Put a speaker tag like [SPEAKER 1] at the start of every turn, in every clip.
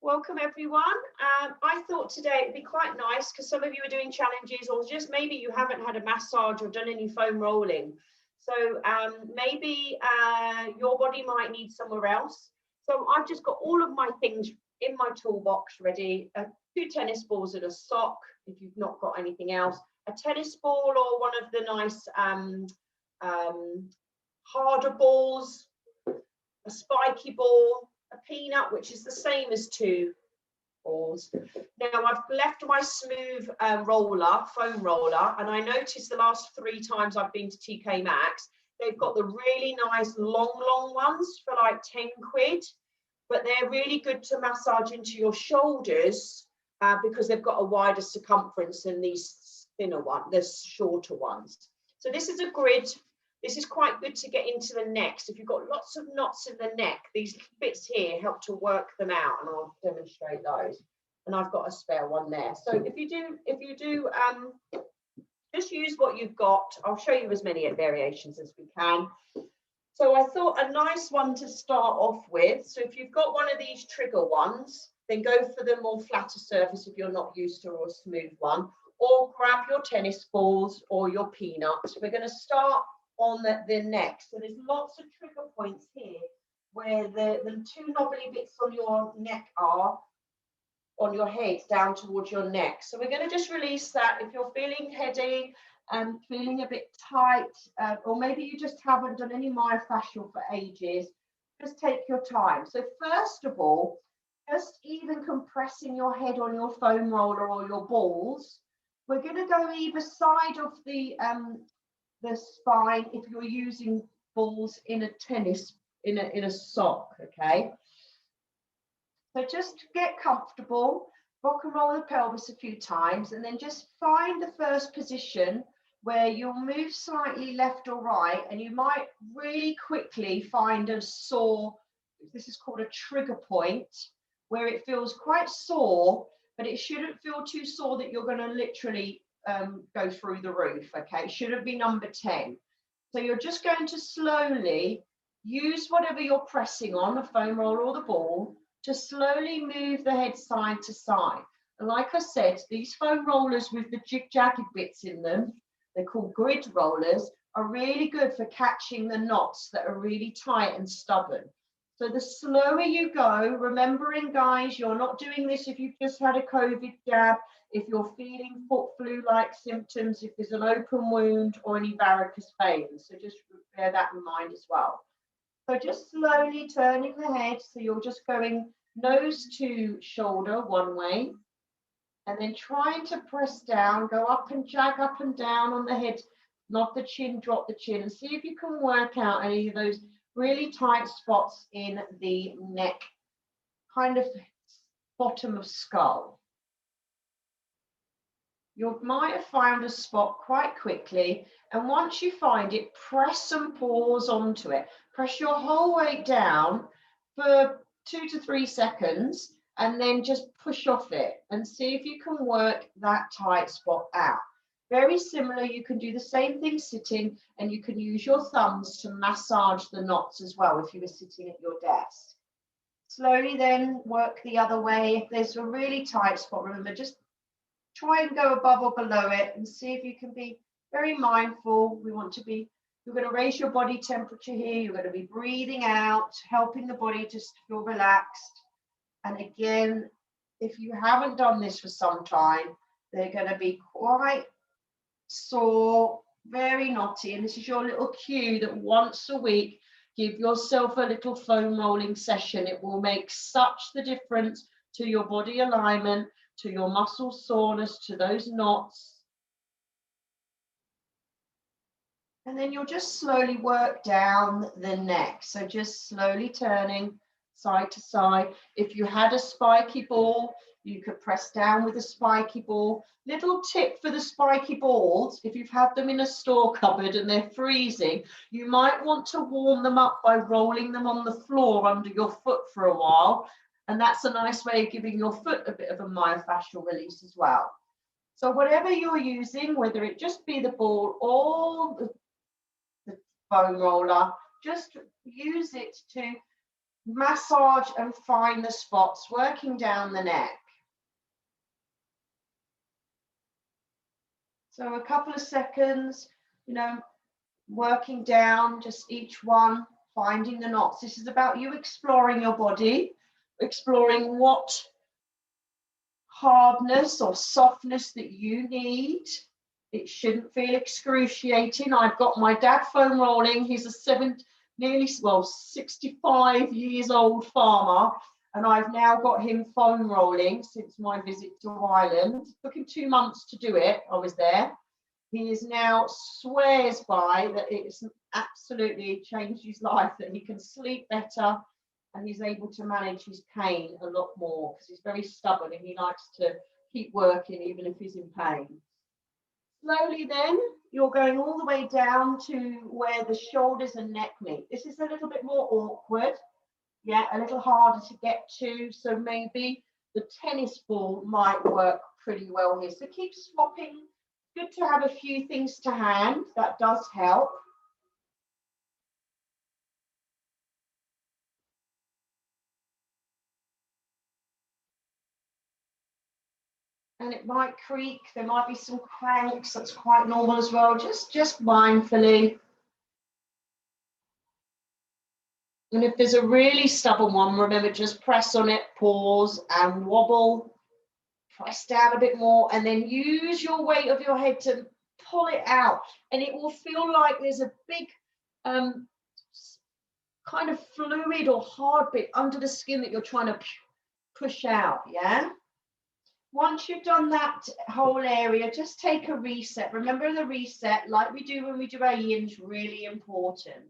[SPEAKER 1] Welcome everyone. I thought today it'd be quite nice because some of you are doing challenges or just maybe you haven't had a massage or done any foam rolling. So maybe your body might need somewhere else. So I've just got all of my things in my toolbox ready. 2 tennis balls and a sock if you've not got anything else. A tennis ball or one of the nice harder balls, a spiky ball, a peanut, which is the same as 2 balls. Now I've left my smooth foam roller, and I noticed the last 3 times I've been to TK Maxx, they've got the really nice long ones for like 10 quid, but they're really good to massage into your shoulders because they've got a wider circumference than these thinner ones, the shorter ones. So this is a grid. This is quite good to get into the neck. So if you've got lots of knots in the neck, these bits here help to work them out, and I'll demonstrate those. And I've got a spare one there. So if you do, just use what you've got. I'll show you as many variations as we can. So I thought a nice one to start off with. So if you've got one of these trigger ones, then go for the more flatter surface if you're not used to, or a smooth one, or grab your tennis balls or your peanuts. We're going to start on the neck. So there's lots of trigger points here where the 2 knobbly bits on your neck are on your head down towards your neck. So we're going to just release that. If you're feeling heady and feeling a bit tight, or maybe you just haven't done any myofascial for ages, just take your time. So first of all, just even compressing your head on your foam roller or your balls. We're going to go either side of the spine if you're using balls in a tennis, in a sock, okay? So just get comfortable, rock and roll the pelvis a few times, and then just find the first position where you'll move slightly left or right, and you might really quickly find a sore, this is called a trigger point, where it feels quite sore, but it shouldn't feel too sore that you're going to literally go through the roof, okay? It shouldn't be number 10. So you're just going to slowly use whatever you're pressing on, the foam roller or the ball, to slowly move the head side to side. And like I said, these foam rollers with the jagged bits in them, they're called grid rollers, are really good for catching the knots that are really tight and stubborn. So the slower you go, remembering guys, you're not doing this if you've just had a COVID jab, if you're feeling foot flu-like symptoms, if there's an open wound or any varicose veins. So just bear that in mind as well. So just slowly turning the head. So you're just going nose to shoulder one way, and then trying to press down, go up and jag up and down on the head, not the chin, drop the chin, and see if you can work out any of those really tight spots in the neck, kind of bottom of skull. You might have found a spot quite quickly, and once you find it, press and pause onto it. Press your whole weight down for 2 to 3 seconds, and then just push off it and see if you can work that tight spot out. Very similar, you can do the same thing sitting, and you can use your thumbs to massage the knots as well if you were sitting at your desk. Slowly then work the other way. If there's a really tight spot, remember, just try and go above or below it and see if you can be very mindful. You're going to raise your body temperature here. You're going to be breathing out, helping the body just feel relaxed. And again, if you haven't done this for some time, they're going to be quite sore, very knotty. And this is your little cue that once a week, give yourself a little foam rolling session. It will make such the difference to your body alignment, to your muscle soreness, to those knots. And then you'll just slowly work down the neck. So just slowly turning side to side. If you had a spiky ball, you could press down with a spiky ball. Little tip for the spiky balls, if you've had them in a store cupboard and they're freezing, you might want to warm them up by rolling them on the floor under your foot for a while. And that's a nice way of giving your foot a bit of a myofascial release as well. So whatever you're using, whether it just be the ball or the foam roller, just use it to massage and find the spots, working down the neck. So a couple of seconds, you know, working down just each one, finding the knots. This is about you exploring your body, exploring what hardness or softness that you need. It shouldn't feel excruciating. I've got my dad foam rolling. He's a nearly 65 years old farmer, and I've now got him foam rolling since my visit to Ireland. It took him 2 months to do it. I was there. He is now swears by that it's absolutely changed his life, that he can sleep better and he's able to manage his pain a lot more, because he's very stubborn and he likes to keep working even if he's in pain. Slowly then, you're going all the way down to where the shoulders and neck meet. This is a little bit more awkward, yeah, a little harder to get to, so maybe the tennis ball might work pretty well here. So keep swapping. Good to have a few things to hand, that does help. And it might creak, there might be some cranks, that's quite normal as well, just mindfully. And if there's a really stubborn one, remember, just press on it, pause and wobble, press down a bit more, and then use your weight of your head to pull it out. And it will feel like there's a big kind of fluid or hard bit under the skin that you're trying to push out, yeah? Once you've done that whole area, just take a reset. Remember, the reset, like we do when we do our yin, is really important.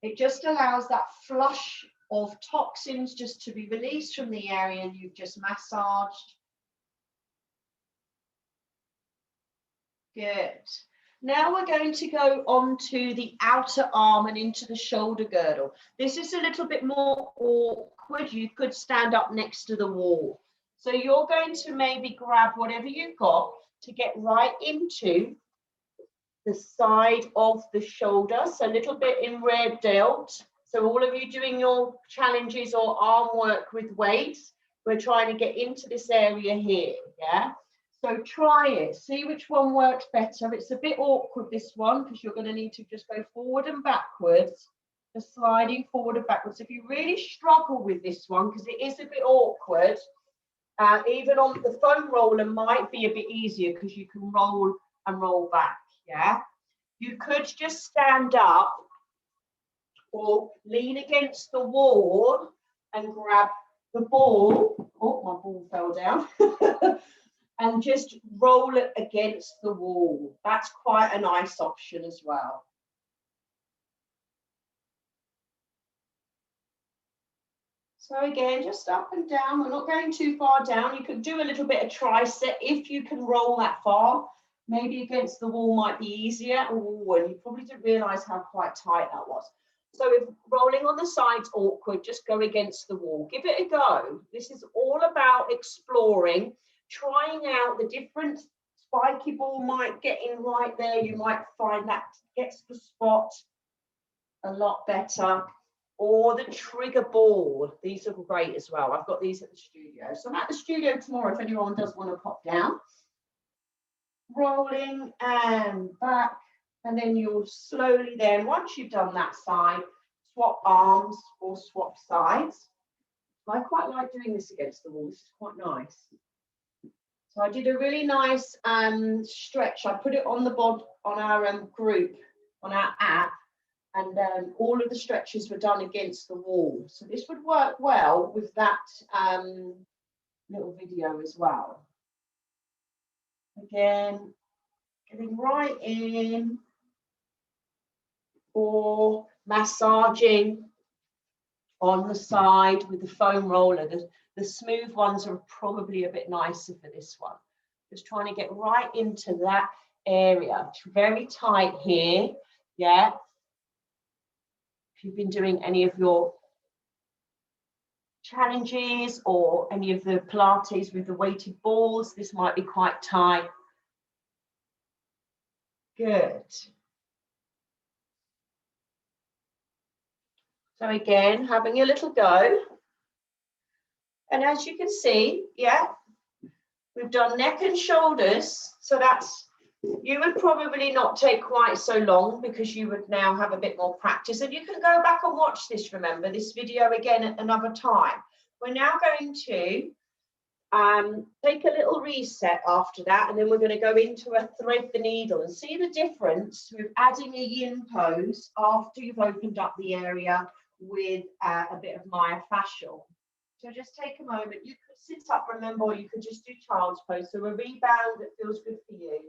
[SPEAKER 1] It just allows that flush of toxins just to be released from the area you've just massaged. Good. Now we're going to go on to the outer arm and into the shoulder girdle. This is a little bit more awkward. You could stand up next to the wall. So you're going to maybe grab whatever you've got to get right into the side of the shoulder. So a little bit in rear delt. So all of you doing your challenges or arm work with weights, we're trying to get into this area here, yeah? So try it, see which one works better. It's a bit awkward, this one, because you're going to need to just go forward and backwards, just sliding forward and backwards. If you really struggle with this one, because it is a bit awkward, even on the foam roller might be a bit easier because you can roll and roll back, yeah? You could just stand up or lean against the wall and grab the ball. Oh, my ball fell down. And just roll it against the wall. That's quite a nice option as well. So again, just up and down. We're not going too far down. You can do a little bit of tricep if you can roll that far. Maybe against the wall might be easier. Oh, and you probably didn't realize how quite tight that was. So if rolling on the side's awkward, just go against the wall. Give it a go. This is all about exploring, trying out the different. Spiky ball might get in right there. You might find that gets the spot a lot better. Or the trigger ball. These are great as well. I've got these at the studio. So I'm at the studio tomorrow if anyone does want to pop down. Rolling and back. And then you'll slowly then, once you've done that side, swap arms or swap sides. I quite like doing this against the wall. This is quite nice. So I did a really nice stretch. I put it on the bod on our group, on our app, and all of the stretches were done against the wall. So this would work well with that little video as well. Again, getting right in, or massaging on the side with the foam roller. The smooth ones are probably a bit nicer for this one. Just trying to get right into that area. It's very tight here, yeah. If you've been doing any of your challenges or any of the Pilates with the weighted balls, this might be quite tight. Good. So again, having a little go. And as you can see, yeah, we've done neck and shoulders. So that's, you would probably not take quite so long because you would now have a bit more practice. And you can go back and watch this, remember, this video again at another time. We're now going to take a little reset after that, and then we're going to go into a thread the needle and see the difference with adding a yin pose after you've opened up the area with a bit of myofascial. So just take a moment. You could sit up, remember, or you could just do child's pose. So a rebound that feels good for you.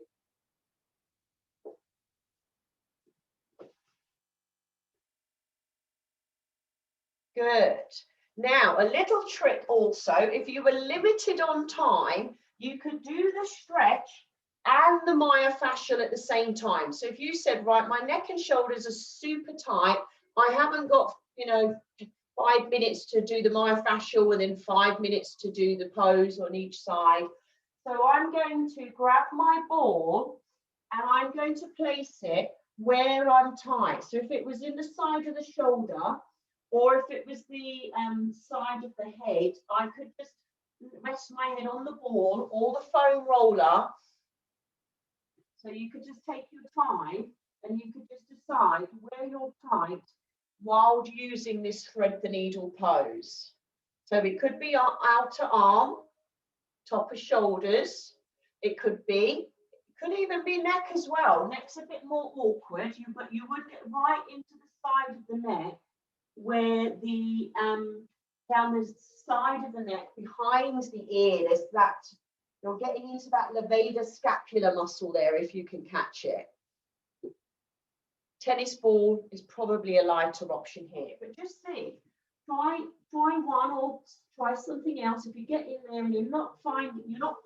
[SPEAKER 1] Good. Now, a little trick also, if you were limited on time, you could do the stretch and the myofascial at the same time. So if you said, right, my neck and shoulders are super tight, I haven't got, 5 minutes to do the myofascial and then 5 minutes to do the pose on each side. So I'm going to grab my ball and I'm going to place it where I'm tight. So if it was in the side of the shoulder, or if it was the side of the head, I could just rest my head on the ball or the foam roller. So you could just take your time and you could just decide where you're tight while using this thread the needle pose. So it could be our outer arm, top of shoulders. It could even be neck as well. Neck's a bit more awkward, but you would get right into the side of the neck, where the down the side of the neck behind the ear, there's that, you're getting into that levator scapular muscle there if you can catch it. Tennis ball is probably a lighter option here, but just see, try one or try something else. If you get in there and you're not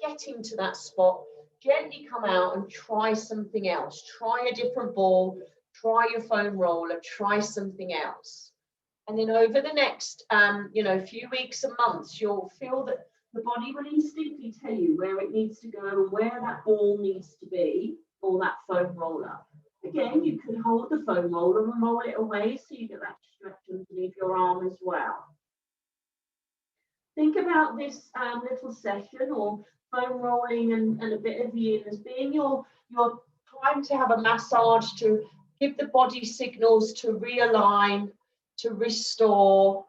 [SPEAKER 1] getting to that spot, gently come out and try something else. Try a different ball, try your foam roller, try something else. And then over the next, few weeks and months, you'll feel that the body will instinctively tell you where it needs to go and where that ball needs to be, or that foam roller. Again, you can hold the foam roller and roll it away so you get that stretch underneath your arm as well. Think about this little session or foam rolling and a bit of yin as being your time to have a massage, to give the body signals to realign, to restore.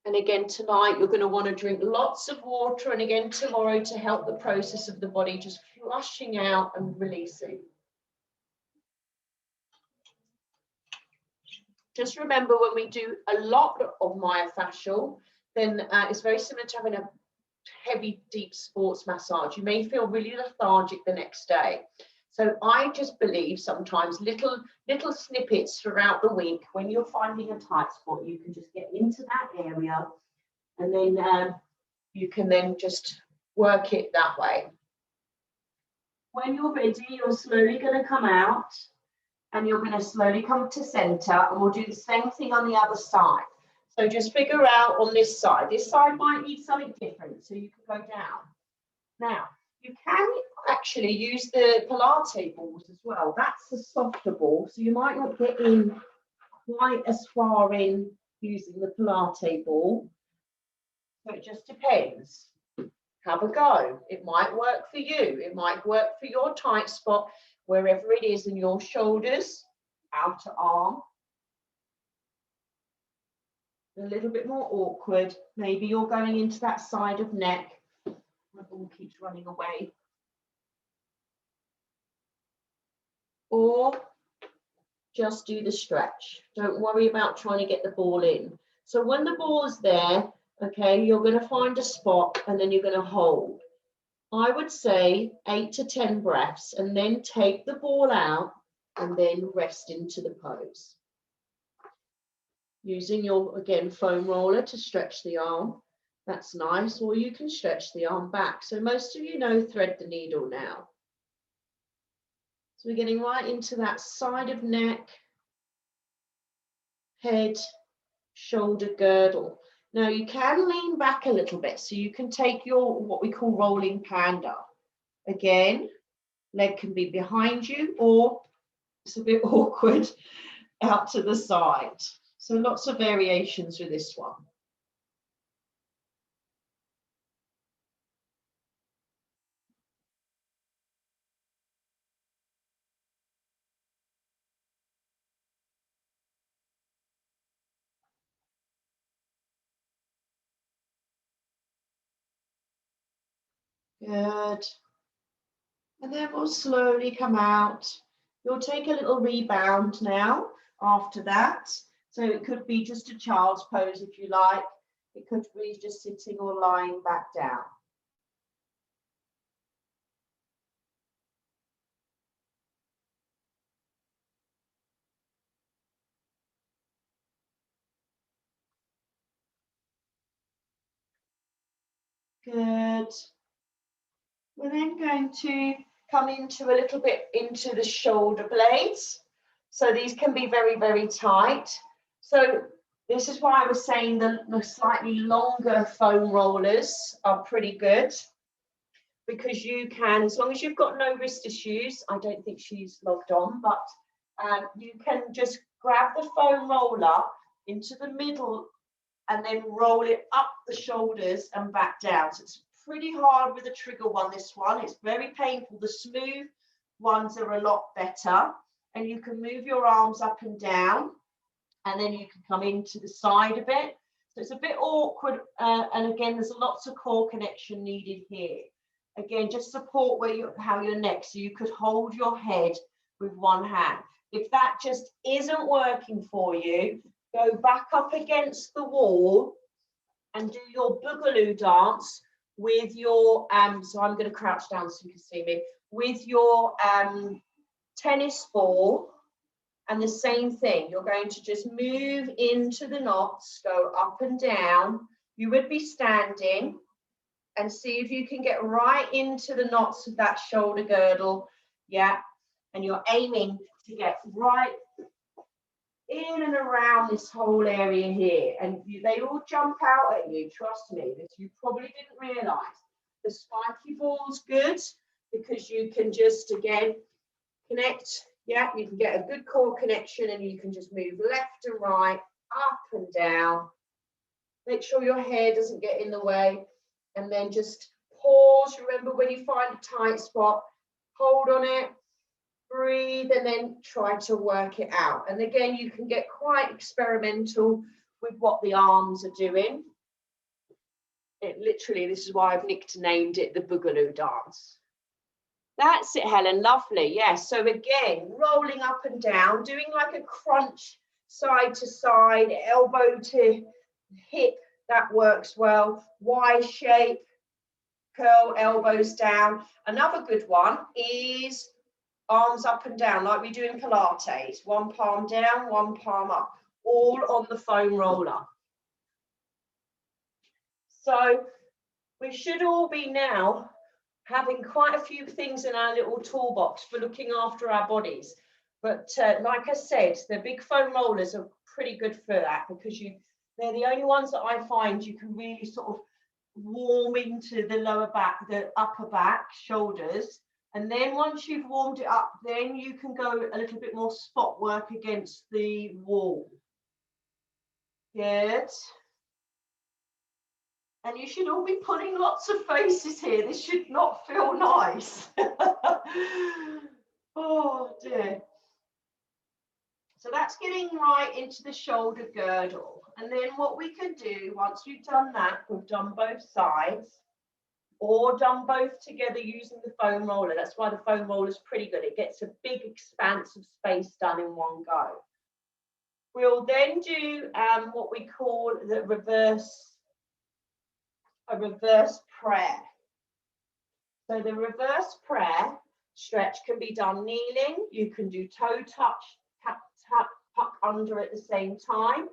[SPEAKER 1] And again, tonight, you're going to want to drink lots of water, and again, tomorrow, to help the process of the body just flushing out and releasing. Just remember, when we do a lot of myofascial, then it's very similar to having a heavy, deep sports massage. You may feel really lethargic the next day. So I just believe sometimes little snippets throughout the week, when you're finding a tight spot, you can just get into that area, and then you can then just work it that way. When you're ready, you're slowly going to come out, and you're going to slowly come to center, and we'll do the same thing on the other side. So just figure out on this side. This side might need something different, so you can go down. Now, you can actually use the Pilates balls as well. That's the softer ball, so you might not get in quite as far in using the Pilates ball. So it just depends. Have a go. It might work for you. It might work for your tight spot, wherever it is in your shoulders, outer arm. A little bit more awkward. Maybe you're going into that side of neck. My ball keeps running away. Or just do the stretch. Don't worry about trying to get the ball in. So when the ball is there, okay, you're going to find a spot and then you're going to hold. I would say 8 to 10 breaths, and then take the ball out and then rest into the pose. Using your, again, foam roller to stretch the arm. That's nice. Or you can stretch the arm back. So most of you know thread the needle now. So we're getting right into that side of neck, head, shoulder girdle. Now you can lean back a little bit, so you can take your, what we call rolling panda. Again, leg can be behind you, or it's a bit awkward, out to the side. So lots of variations with this one. Good. And then we'll slowly come out. You'll take a little rebound now after that. So it could be just a child's pose if you like. It could be just sitting or lying back down. Good. We're then going to come into a little bit into the shoulder blades. So these can be very, very tight. So this is why I was saying the slightly longer foam rollers are pretty good, because you can, as long as you've got no wrist issues, I don't think she's logged on, but you can just grab the foam roller into the middle and then roll it up the shoulders and back down. So it's pretty hard with the trigger one, this one. It's very painful. The smooth ones are a lot better. And you can move your arms up and down, and then you can come into the side a bit. So it's a bit awkward. And again, there's lots of core connection needed here. Again, just support how your neck, so you could hold your head with one hand. If that just isn't working for you, go back up against the wall and do your boogaloo dance with your, so I'm going to crouch down so you can see me, with your tennis ball. And the same thing, you're going to just move into the knots, go up and down. You would be standing, and see if you can get right into the knots of that shoulder girdle. Yeah, and you're aiming to get right in and around this whole area here, and they all jump out at you, trust me, this you probably didn't realize. The spiky ball's good because you can just, again, connect. Yeah, you can get a good core connection, and you can just move left and right, up and down. Make sure your hair doesn't get in the way, and then just pause. Remember, when you find a tight spot, hold on it, breathe, and then try to work it out. And again, you can get quite experimental with what the arms are doing. It literally, this is why I've named it the Boogaloo dance. That's it, Helen, lovely. Yes, so again, rolling up and down, doing like a crunch side to side, elbow to hip, that works well. Y shape, curl elbows down. Another good one is arms up and down, like we do in Pilates. One palm down, one palm up, all on the foam roller. So we should all be now having quite a few things in our little toolbox for looking after our bodies. But like I said, the big foam rollers are pretty good for that, because they're the only ones that I find you can really sort of warm into the lower back, the upper back, shoulders. And then once you've warmed it up, then you can go a little bit more spot work against the wall. Good. And you should all be pulling lots of faces here. This should not feel nice. Oh dear. So that's getting right into the shoulder girdle. And then what we can do, once we've done that, we've done both sides, or done both together using the foam roller. That's why the foam roller is pretty good. It gets a big expanse of space done in one go. We'll then do what we call a reverse prayer. So the reverse prayer stretch can be done kneeling. You can do toe touch, tap, tap, tuck under at the same time.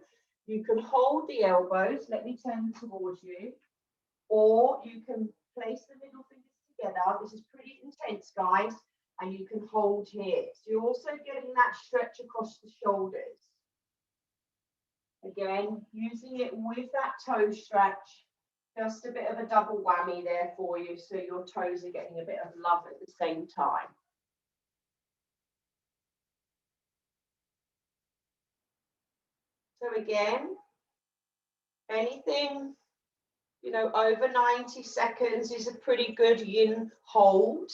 [SPEAKER 1] You can hold the elbows. Let me turn towards you. Or you can place the middle fingers together. This is pretty intense, guys. And you can hold here. So you're also getting that stretch across the shoulders. Again, using it with that toe stretch. Just a bit of a double whammy there for you, so your toes are getting a bit of love at the same time. So again, anything, you know, over 90 seconds is a pretty good yin hold.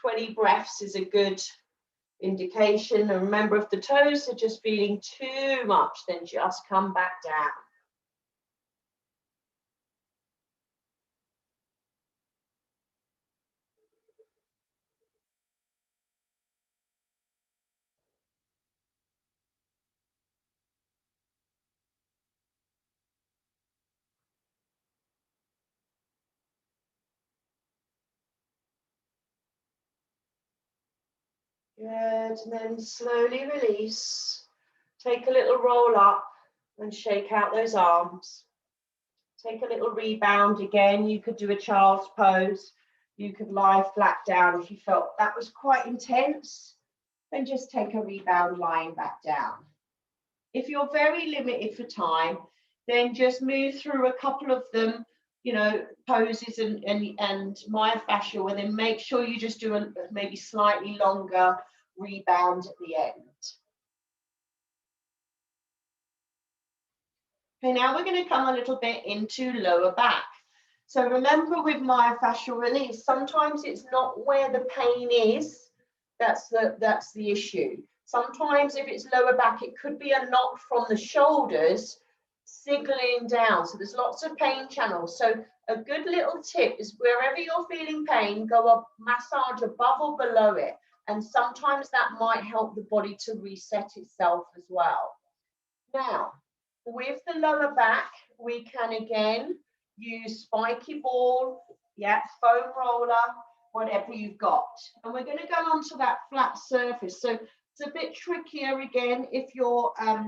[SPEAKER 1] 20 breaths is a good indication. And remember, if the toes are just feeling too much, then just come back down. Good, and then slowly release. Take a little roll up and shake out those arms. Take a little rebound again. You could do a child's pose. You could lie flat down if you felt that was quite intense. Then just take a rebound lying back down. If you're very limited for time, then just move through a couple of them, you know, poses and myofascial, and then make sure you just do a maybe slightly longer rebound at the end. Okay, now we're going to come a little bit into lower back. So remember, with myofascial release, sometimes it's not where the pain is that's the issue. Sometimes if it's lower back, it could be a knot from the shoulders signaling down. So there's lots of pain channels. So a good little tip is wherever you're feeling pain, go up, massage above or below it. And sometimes that might help the body to reset itself as well. Now, with the lower back, we can again use spiky ball, yeah, foam roller, whatever you've got. And we're going to go onto that flat surface. So it's a bit trickier again. If you're a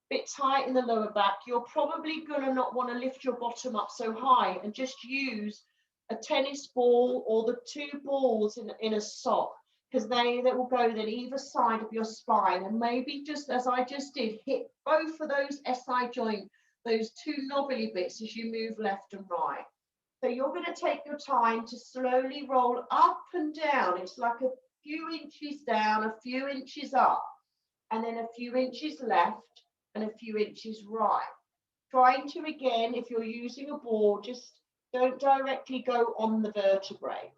[SPEAKER 1] bit tight in the lower back, you're probably going to not want to lift your bottom up so high, and just use a tennis ball or the two balls in a sock, because they will go then either side of your spine, and maybe just as I just did, hit both of those SI joint, those two knobbly bits as you move left and right. So you're going to take your time to slowly roll up and down. It's like a few inches down, a few inches up, and then a few inches left and a few inches right. Trying to, again, if you're using a ball, just don't directly go on the vertebrae.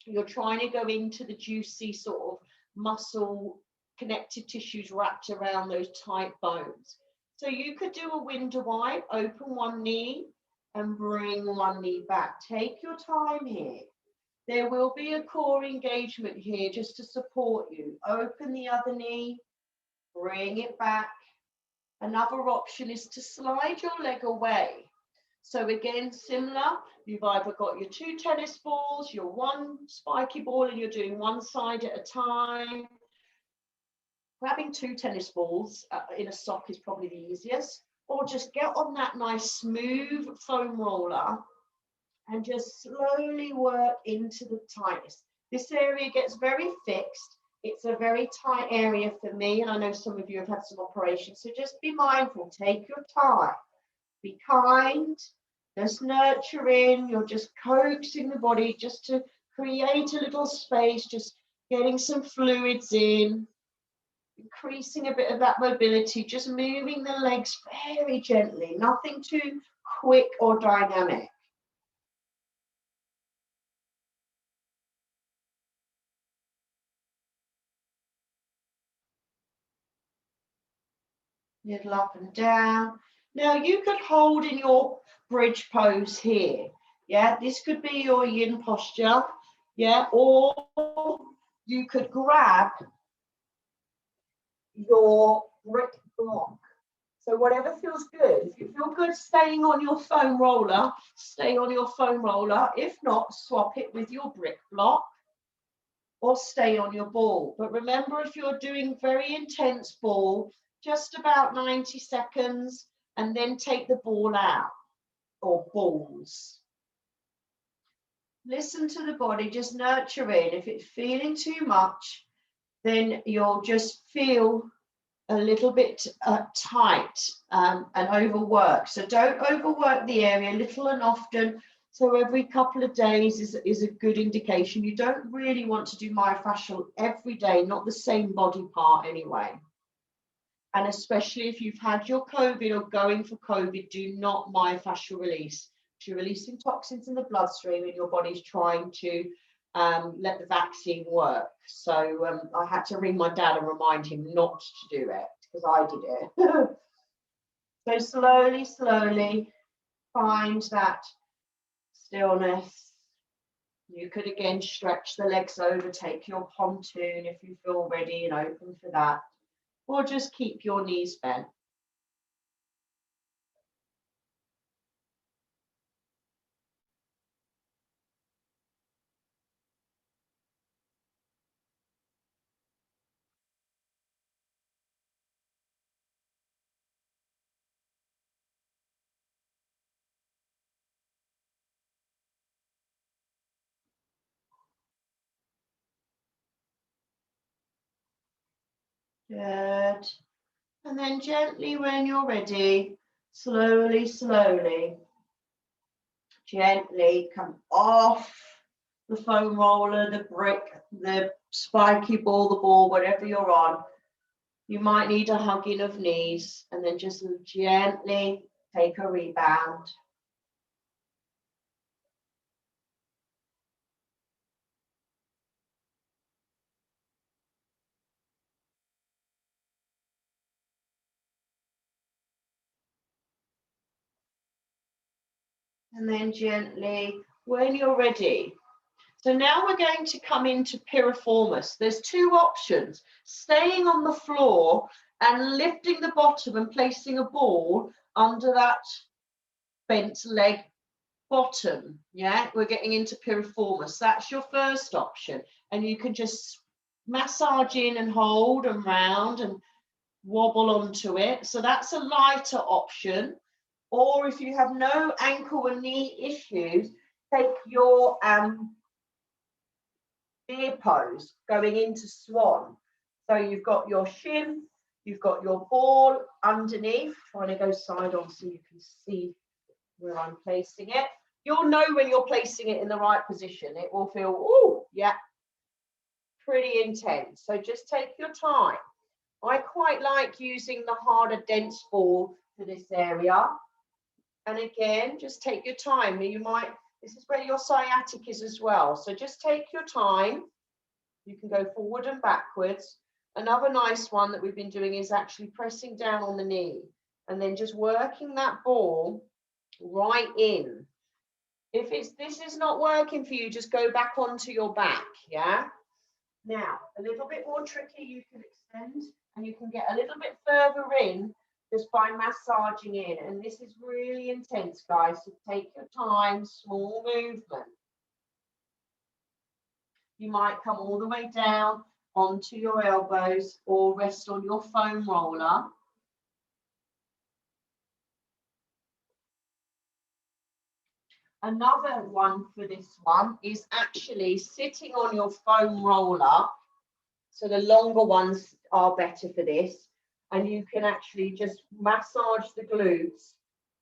[SPEAKER 1] You're trying to go into the juicy sort of muscle connective tissues wrapped around those tight bones. So you could do a window wipe, open one knee and bring one knee back. Take your time here. There will be a core engagement here just to support you. Open the other knee, bring it back. Another option is to slide your leg away. So again, similar, you've either got your two tennis balls, your one spiky ball, and you're doing one side at a time. Grabbing two tennis balls in a sock is probably the easiest, or just get on that nice smooth foam roller and just slowly work into the tightness. This area gets very fixed. It's a very tight area for me, and I know some of you have had some operations, so just be mindful, take your time. Be kind, just nurturing, you're just coaxing the body just to create a little space, just getting some fluids in, increasing a bit of that mobility, just moving the legs very gently, nothing too quick or dynamic. Little up and down. Now you could hold in your bridge pose here. Yeah, this could be your yin posture. Yeah, or you could grab your brick block. So whatever feels good. If you feel good staying on your foam roller, stay on your foam roller. If not, swap it with your brick block or stay on your ball. But remember, if you're doing very intense ball, just about 90 seconds, and then take the ball out, or balls. Listen to the body, just nurture it. If it's feeling too much, then you'll just feel a little bit tight and overworked. So don't overwork the area, little and often. So every couple of days is a good indication. You don't really want to do myofascial every day, not the same body part anyway. And especially if you've had your COVID or going for COVID, do not myofascial release. You're releasing toxins in the bloodstream and your body's trying to let the vaccine work. So I had to ring my dad and remind him not to do it because I did it. So slowly, slowly find that stillness. You could again stretch the legs over, take your pontoon if you feel ready and open for that, or just keep your knees bent. Good. And then gently, when you're ready, slowly, slowly, gently come off the foam roller, the brick, the spiky ball, the ball, whatever you're on. You might need a hugging of knees and then just gently take a rebound. And then gently, when you're ready. So now we're going to come into piriformis. There's two options: staying on the floor and lifting the bottom and placing a ball under that bent leg bottom. Yeah, we're getting into piriformis. That's your first option. And you can just massage in and hold and round and wobble onto it. So that's a lighter option. Or if you have no ankle and knee issues, take your deer pose going into swan. So you've got your shin, you've got your ball underneath, trying to go side on so you can see where I'm placing it. You'll know when you're placing it in the right position. It will feel, oh, yeah, pretty intense. So just take your time. I quite like using the harder, dense ball for this area. And again, just take your time. This is where your sciatic is as well. So just take your time. You can go forward and backwards. Another nice one that we've been doing is actually pressing down on the knee and then just working that ball right in. If this is not working for you, just go back onto your back, yeah? Now, a little bit more tricky, you can extend and you can get a little bit further in just by massaging in. And this is really intense, guys, so take your time, small movement. You might come all the way down onto your elbows or rest on your foam roller. Another one for this one is actually sitting on your foam roller. So the longer ones are better for this. And you can actually just massage the glutes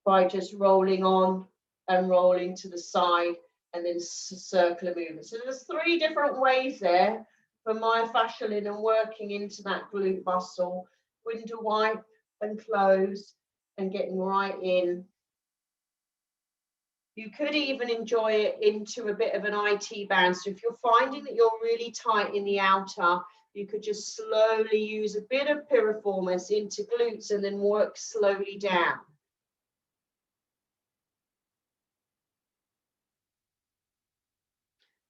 [SPEAKER 1] by just rolling on and rolling to the side and then circular movement. So there's 3 different ways there for myofascial in and working into that glute muscle. Window wide and close and getting right in. You could even enjoy it into a bit of an IT band. So if you're finding that you're really tight in the outer, you could just slowly use a bit of piriformis into glutes and then work slowly down.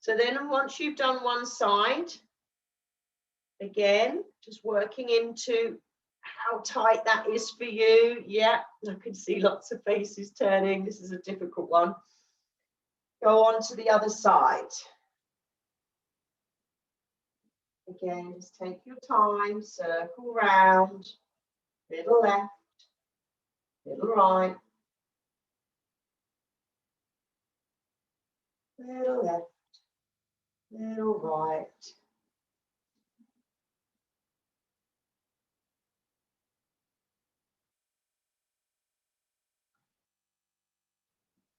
[SPEAKER 1] So then once you've done one side, again, just working into how tight that is for you. Yeah, I can see lots of faces turning. This is a difficult one. Go on to the other side. Again, just take your time, circle round, little left, little right, little left, little right.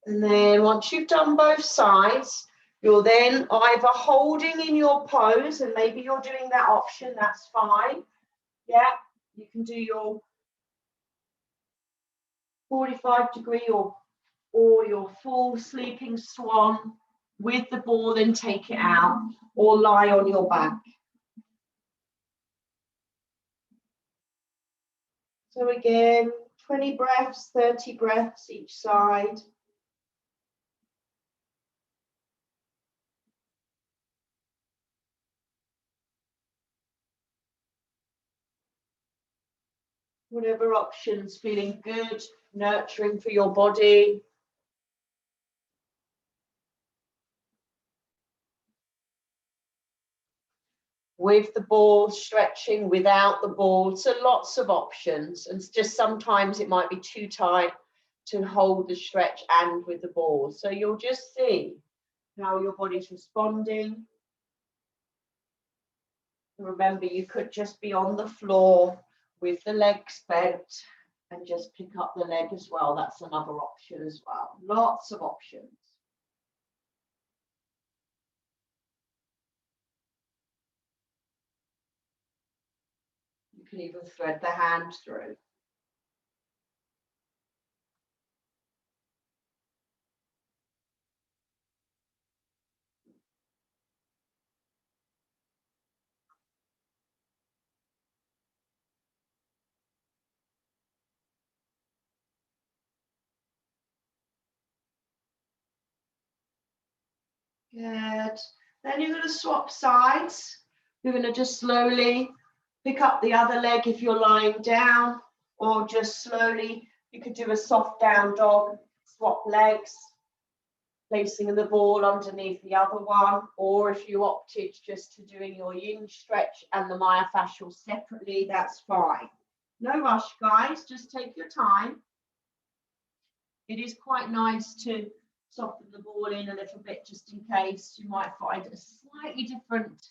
[SPEAKER 1] And then once you've done both sides, you're then either holding in your pose, and maybe you're doing that option, that's fine. Yeah, you can do your 45-degree or your full sleeping swan with the ball, then take it out, or lie on your back. So again, 20 breaths, 30 breaths each side. Whatever options, feeling good, nurturing for your body. With the ball, stretching without the ball. So lots of options. And just sometimes it might be too tight to hold the stretch and with the ball. So you'll just see how your body's responding. Remember, you could just be on the floor with the legs bent and just pick up the leg as well. That's another option as well. Lots of options. You can even thread the hand through. Good. Then you're going to swap sides. You're going to just slowly pick up the other leg if you're lying down, or just slowly, you could do a soft down dog, swap legs, placing the ball underneath the other one, or if you opted just to doing your yin stretch and the myofascial separately, that's fine. No rush, guys, just take your time. It is quite nice to soften the ball in a little bit, just in case you might find a slightly different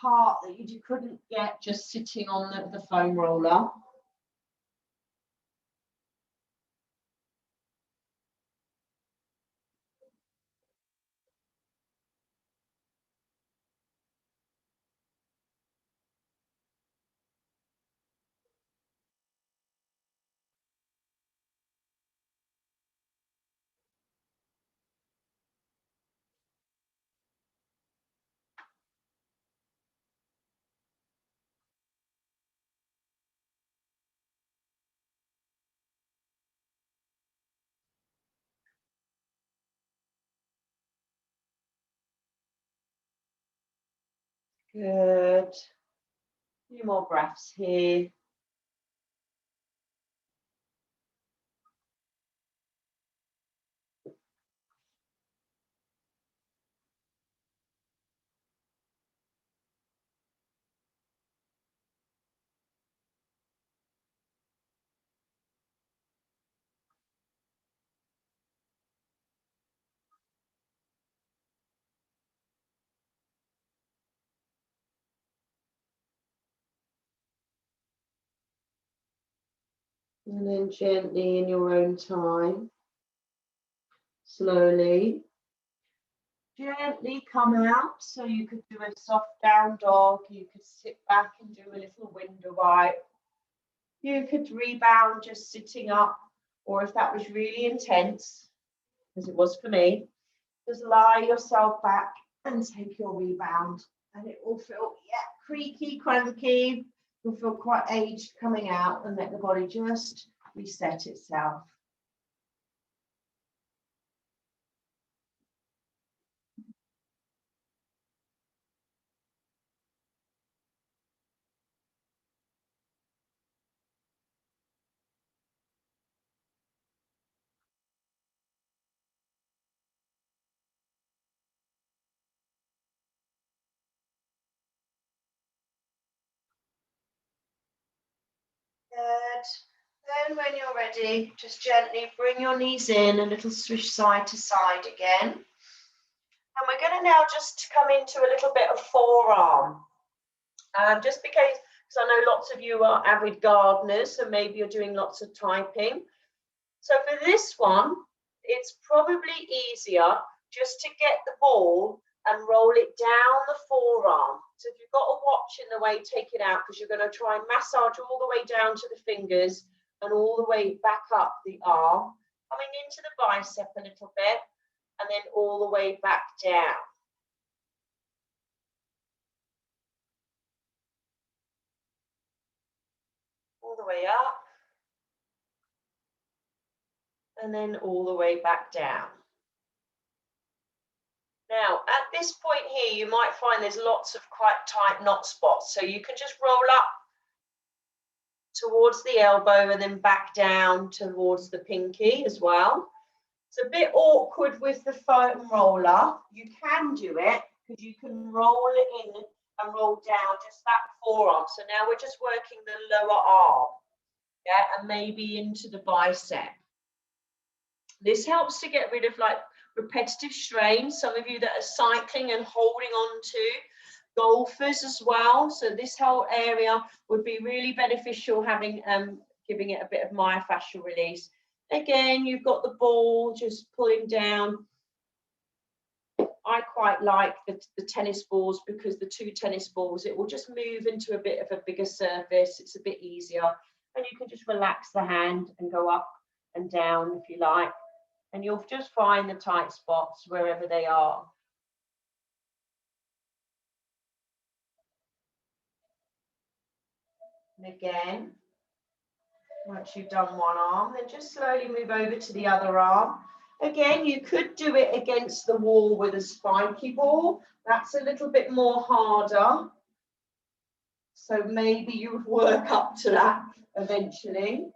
[SPEAKER 1] part that you couldn't get just sitting on the foam roller. Good. A few more breaths here. And then gently in your own time, slowly, gently come out. So you could do a soft down dog, you could sit back and do a little window wipe. You could rebound just sitting up, or if that was really intense, as it was for me, just lie yourself back and take your rebound. And it will feel, creaky, cranky. You'll feel quite aged coming out, and let the body just reset itself. Good. Then when you're ready, just gently bring your knees in, a little swish side to side again. And we're going to now just come into a little bit of forearm. Just because I know lots of you are avid gardeners, so maybe you're doing lots of typing. So for this one, it's probably easier just to get the ball and roll it down the forearm. So if you've got a watch in the way, take it out, because you're going to try and massage all the way down to the fingers and all the way back up the arm, coming into the bicep a little bit, and then all the way back down. All the way up, and then all the way back down. Now, at this point here, you might find there's lots of quite tight knot spots. So you can just roll up towards the elbow and then back down towards the pinky as well. It's a bit awkward with the foam roller. You can do it because you can roll it in and roll down just that forearm. So now we're just working the lower arm, yeah, and maybe into the bicep. This helps to get rid of like repetitive strain. Some of you that are cycling and holding on to, golfers as well. So this whole area would be really beneficial, having giving it a bit of myofascial release. Again, you've got the ball just pulling down. I quite like the tennis balls, because the two tennis balls, it will just move into a bit of a bigger surface. It's a bit easier, and you can just relax the hand and go up and down if you like, and you'll just find the tight spots wherever they are. And again, once you've done one arm, then just slowly move over to the other arm. Again, you could do it against the wall with a spiky ball. That's a little bit more harder. So maybe you would work up to that eventually.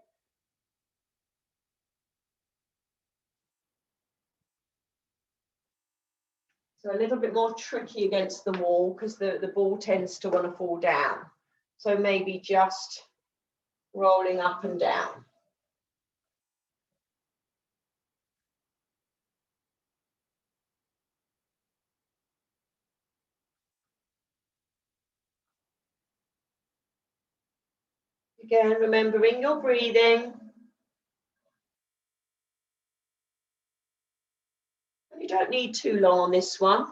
[SPEAKER 1] So a little bit more tricky against the wall, because the ball tends to want to fall down. So maybe just rolling up and down. Again, remembering your breathing. You don't need too long on this one,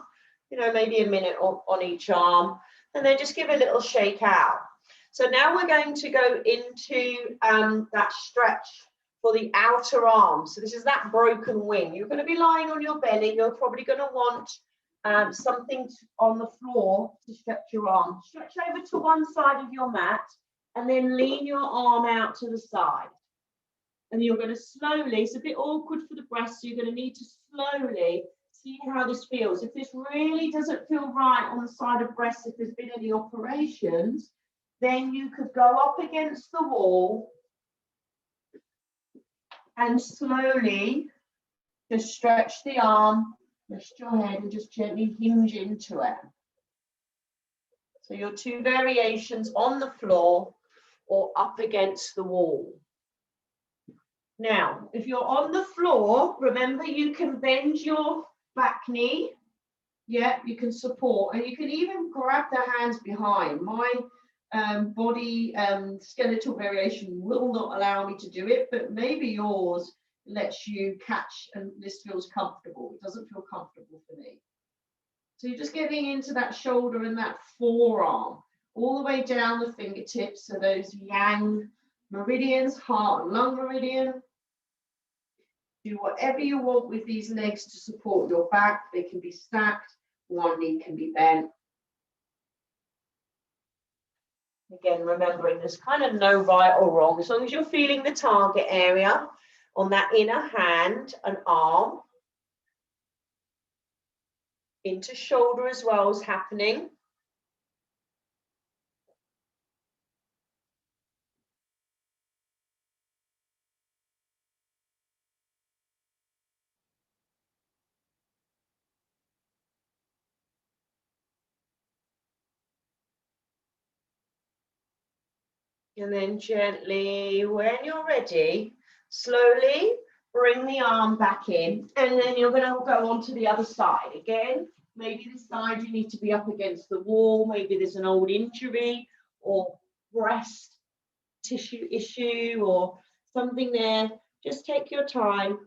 [SPEAKER 1] you know, maybe a minute on each arm, and then just give a little shake out. So now we're going to go into that stretch for the outer arm. So this is that broken wing. You're going to be lying on your belly. You're probably going to want something on the floor to stretch your arm. Stretch over to one side of your mat and then lean your arm out to the side. And you're going to slowly, it's a bit awkward for the breast, so you're going to need to slowly see how this feels. If this really doesn't feel right on the side of breast, if there's been any operations, then you could go up against the wall and slowly just stretch the arm, lift your head and just gently hinge into it. So your two variations, on the floor or up against the wall. Now, if you're on the floor, remember you can bend your back knee. Yeah, you can support, and you can even grab the hands behind. My body skeletal variation will not allow me to do it, but maybe yours lets you catch, and this feels comfortable. It doesn't feel comfortable for me. So you're just getting into that shoulder and that forearm, all the way down the fingertips. So those yang meridians, heart and lung meridian. Do whatever you want with these legs to support your back. They can be stacked, one knee can be bent. Again, remembering there's kind of no right or wrong, as long as you're feeling the target area on that inner hand and arm. Into shoulder as well is happening. And then gently, when you're ready, slowly bring the arm back in, and then you're going to go on to the other side. Again, maybe this side you need to be up against the wall, maybe there's an old injury or breast tissue issue or something there. Just take your time.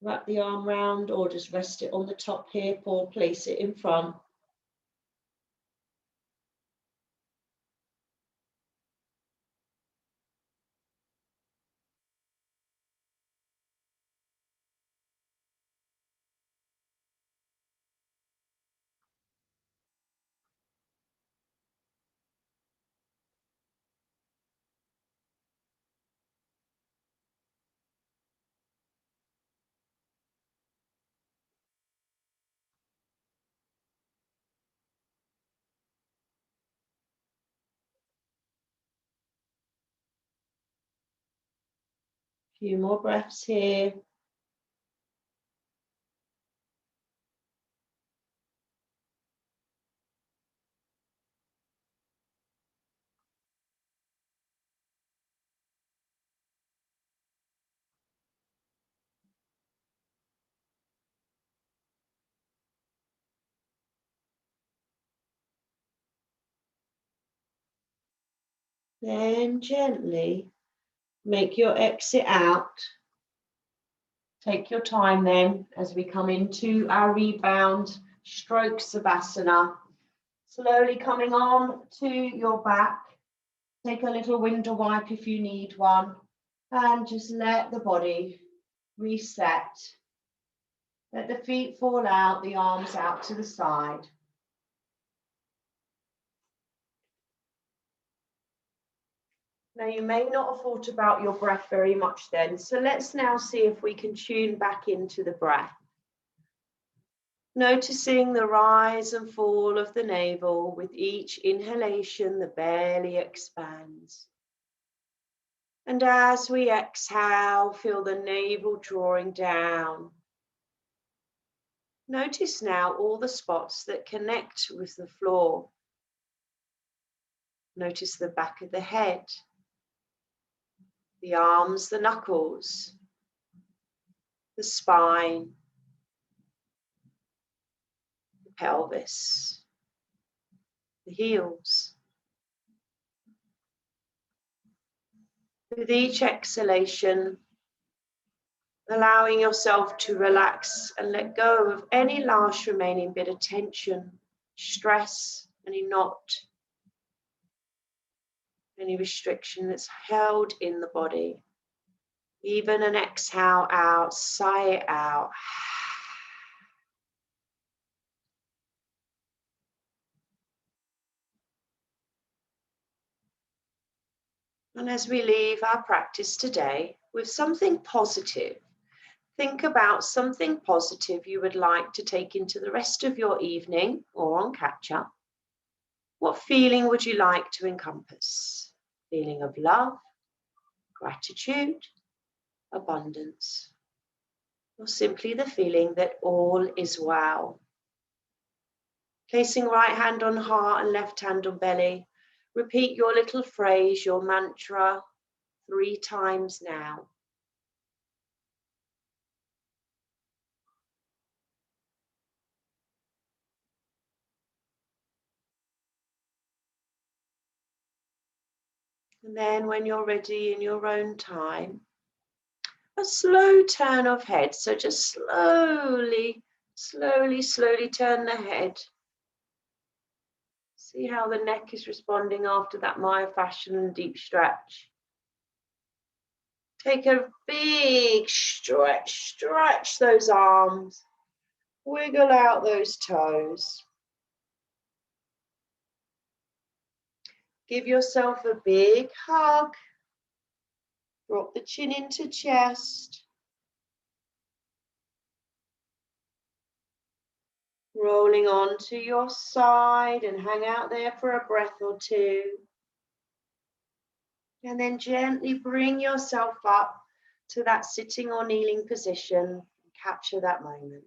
[SPEAKER 1] Wrap the arm round or just rest it on the top hip or place it in front. A few more breaths here. Then gently make your exit out. Take your time then as we come into our rebound stroke Savasana. Slowly coming on to your back. Take a little window wipe if you need one. And just let the body reset. Let the feet fall out, the arms out to the side. Now you may not have thought about your breath very much then, so let's now see if we can tune back into the breath. Noticing the rise and fall of the navel with each inhalation, the belly expands. And as we exhale, feel the navel drawing down. Notice now all the spots that connect with the floor. Notice the back of the head, the arms, the knuckles, the spine, the pelvis, the heels. With each exhalation, allowing yourself to relax and let go of any last remaining bit of tension, stress, any knot, any restriction that's held in the body. Even an exhale out, sigh it out. And as we leave our practice today with something positive, think about something positive you would like to take into the rest of your evening or on catch-up. What feeling would you like to encompass? Feeling of love, gratitude, abundance, or simply the feeling that all is well. Placing right hand on heart and left hand on belly, repeat your little phrase, your mantra, 3 times now. And then when you're ready in your own time, a slow turn of head. So just slowly turn the head. See how the neck is responding after that myofascial and deep stretch. Take a big stretch those arms. Wiggle out those toes. Give yourself a big hug. Drop the chin into chest. Rolling onto your side and hang out there for a breath or two. And then gently bring yourself up to that sitting or kneeling position. Capture that moment.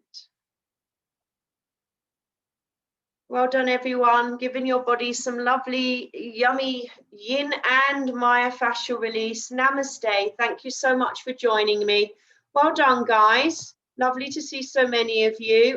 [SPEAKER 1] Well done, everyone. Giving your body some lovely, yummy yin and myofascial release. Namaste. Thank you so much for joining me. Well done, guys. Lovely to see so many of you.